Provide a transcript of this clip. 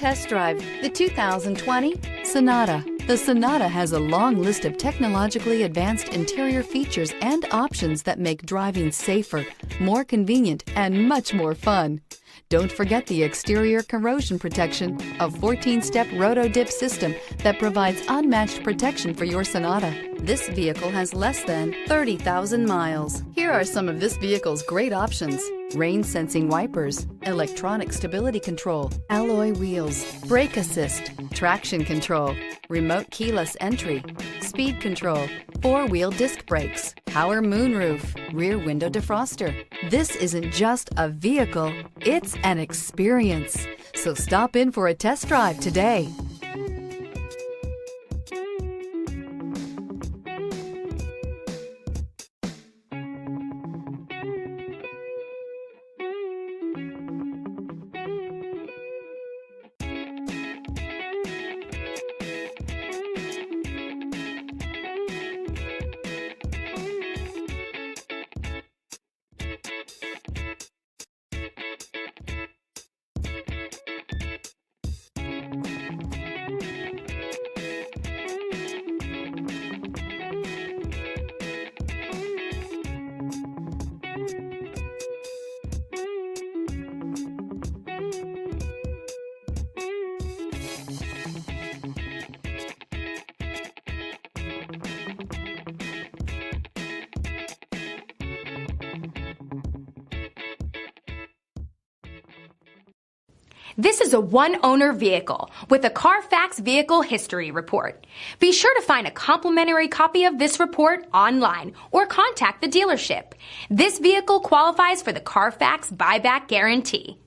test drive the 2020 Sonata. The Sonata has a long list of technologically advanced interior features and options that make driving safer, more convenient, and much more fun. Don't forget the exterior corrosion protection, a 14-step roto-dip system that provides unmatched protection for your Sonata. This vehicle has less than 30,000 miles. Here are some of this vehicle's great options: rain-sensing wipers, electronic stability control, alloy wheels, brake assist, traction control, remote keyless entry, speed control, four-wheel disc brakes, power moonroof, rear window defroster. This isn't just a vehicle, it's an experience. So stop in for a test drive today. This is a one-owner vehicle with a CARFAX Vehicle History Report. Be sure to find a complimentary copy of this report online or contact the dealership. This vehicle qualifies for the CARFAX Buyback Guarantee.